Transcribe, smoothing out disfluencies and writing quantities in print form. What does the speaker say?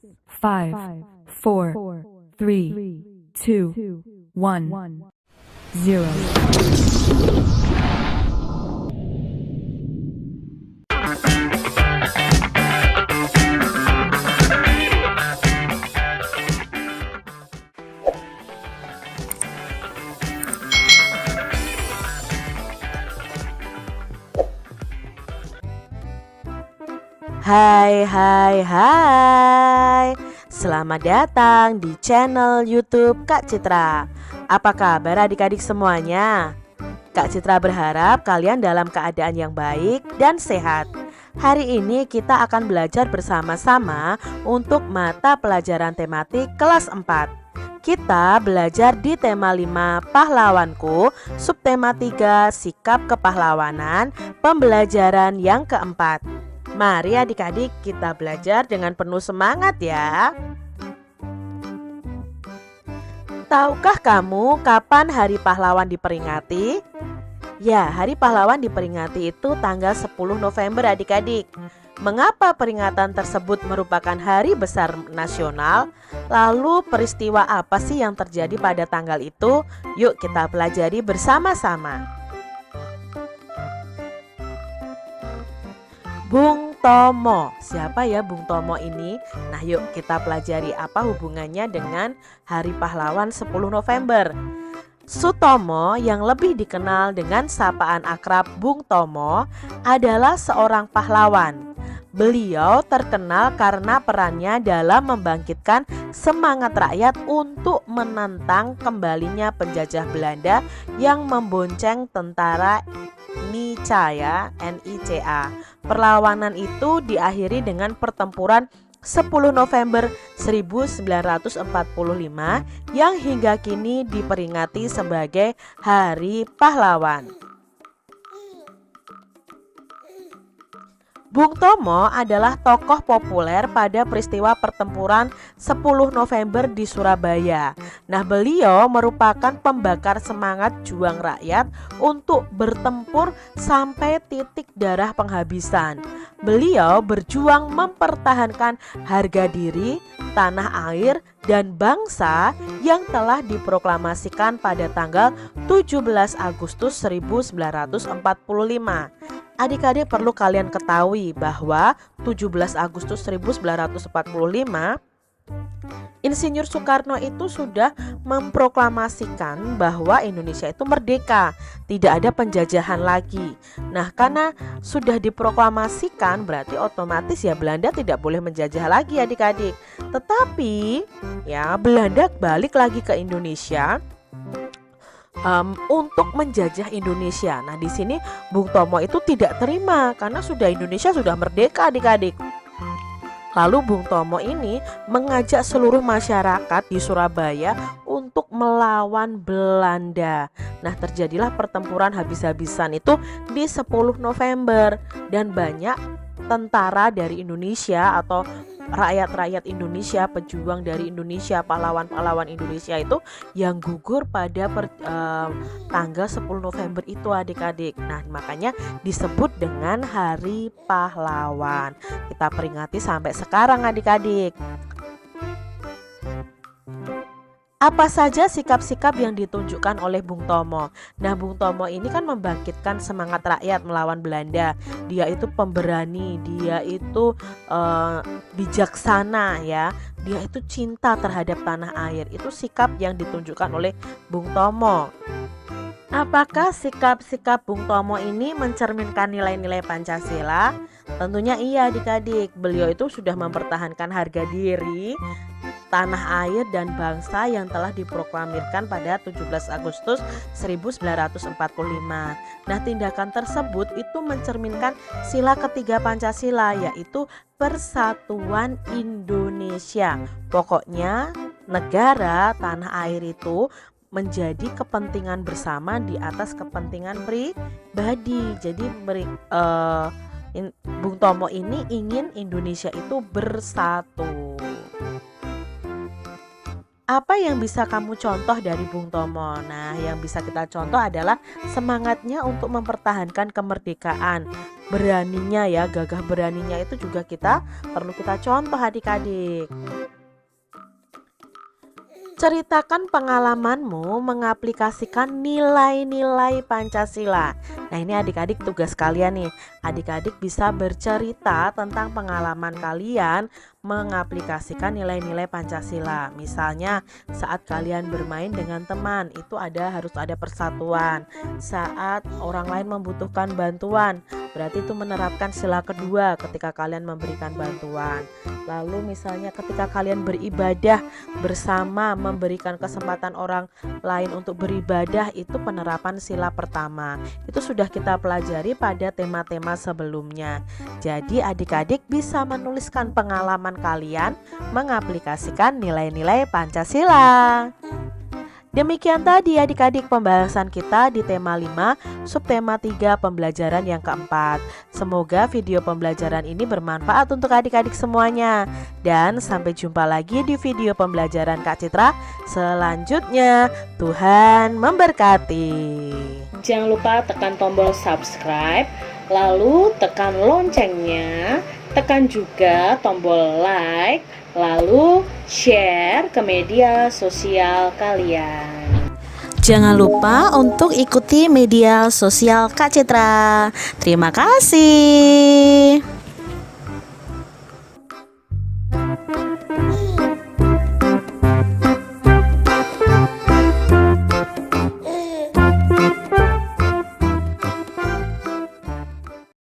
5, 4, 3, 2, 1, 0. Hai hai hai. Selamat datang di channel YouTube Kak Citra. Apa kabar adik-adik semuanya? Kak Citra berharap kalian dalam keadaan yang baik dan sehat. Hari ini kita akan belajar bersama-sama untuk mata pelajaran tematik kelas 4. Kita belajar di tema 5 pahlawanku, subtema 3 sikap kepahlawanan, pembelajaran yang keempat. Mari adik-adik kita belajar dengan penuh semangat ya. Tahukah kamu kapan Hari Pahlawan diperingati? Ya, Hari Pahlawan diperingati itu tanggal 10 November adik-adik. Mengapa peringatan tersebut merupakan hari besar nasional? Lalu peristiwa apa sih yang terjadi pada tanggal itu? Yuk kita pelajari bersama-sama. Bung Tomo. Siapa ya Bung Tomo ini? Nah yuk kita pelajari apa hubungannya dengan Hari Pahlawan 10 November. Sutomo yang lebih dikenal dengan sapaan akrab Bung Tomo adalah seorang pahlawan. Beliau terkenal karena perannya dalam membangkitkan semangat rakyat untuk menentang kembalinya penjajah Belanda yang membonceng tentara Nica. Perlawanan itu diakhiri dengan pertempuran 10 November 1945 yang hingga kini diperingati sebagai Hari Pahlawan. Bung Tomo adalah tokoh populer pada peristiwa pertempuran 10 November di Surabaya. Nah, beliau merupakan pembakar semangat juang rakyat untuk bertempur sampai titik darah penghabisan. Beliau berjuang mempertahankan harga diri, tanah air, dan bangsa yang telah diproklamasikan pada tanggal 17 Agustus 1945. Adik-adik perlu kalian ketahui bahwa 17 Agustus 1945 Insinyur Soekarno itu sudah memproklamasikan bahwa Indonesia itu merdeka, tidak ada penjajahan lagi. Nah, karena sudah diproklamasikan berarti otomatis ya Belanda tidak boleh menjajah lagi adik-adik. Tetapi ya Belanda balik lagi ke Indonesia untuk menjajah Indonesia. Nah, di sini Bung Tomo itu tidak terima karena Indonesia sudah merdeka adik-adik. Lalu Bung Tomo ini mengajak seluruh masyarakat di Surabaya untuk melawan Belanda. Nah, terjadilah pertempuran habis-habisan itu di 10 November dan banyak tentara dari Indonesia atau rakyat-rakyat Indonesia, pejuang dari Indonesia, pahlawan-pahlawan Indonesia itu yang gugur pada tanggal 10 November itu adik-adik. Nah, makanya disebut dengan Hari Pahlawan. Kita peringati sampai sekarang adik-adik. Apa saja sikap-sikap yang ditunjukkan oleh Bung Tomo? Nah, Bung Tomo ini kan membangkitkan semangat rakyat melawan Belanda. Dia itu pemberani, dia itu bijaksana ya. Dia itu cinta terhadap tanah air. Itu sikap yang ditunjukkan oleh Bung Tomo. Apakah sikap-sikap Bung Tomo ini mencerminkan nilai-nilai Pancasila? Tentunya iya adik-adik. Beliau itu sudah mempertahankan harga diri, tanah air dan bangsa yang telah diproklamirkan pada 17 Agustus 1945. Nah, tindakan tersebut itu mencerminkan sila ketiga Pancasila, yaitu Persatuan Indonesia. Pokoknya negara, tanah air itu menjadi kepentingan bersama di atas kepentingan pribadi. Jadi Bung Tomo ini ingin Indonesia itu bersatu. Apa yang bisa kamu contoh dari Bung Tomo? Nah, yang bisa kita contoh adalah semangatnya untuk mempertahankan kemerdekaan. Beraninya ya, gagah beraninya itu juga perlu kita contoh adik-adik. Ceritakan pengalamanmu mengaplikasikan nilai-nilai Pancasila. Nah, ini adik-adik tugas kalian nih. Adik-adik bisa bercerita tentang pengalaman kalian mengaplikasikan nilai-nilai Pancasila. Misalnya, saat kalian bermain dengan teman, itu harus ada persatuan. Saat orang lain membutuhkan bantuan, berarti itu menerapkan sila kedua ketika kalian memberikan bantuan. Lalu misalnya ketika kalian beribadah bersama, memberikan kesempatan orang lain untuk beribadah, itu penerapan sila pertama. Itu sudah kita pelajari pada tema-tema sebelumnya. Jadi adik-adik bisa menuliskan pengalaman kalian mengaplikasikan nilai-nilai Pancasila. Demikian tadi adik-adik pembahasan kita di tema 5, subtema 3 pembelajaran yang keempat. Semoga video pembelajaran ini bermanfaat untuk adik-adik semuanya. Dan sampai jumpa lagi di video pembelajaran Kak Citra selanjutnya. Tuhan memberkati. Jangan lupa tekan tombol subscribe, lalu tekan loncengnya, tekan juga tombol like, lalu share ke media sosial kalian. Jangan lupa untuk ikuti media sosial Kak Citra. Terima kasih.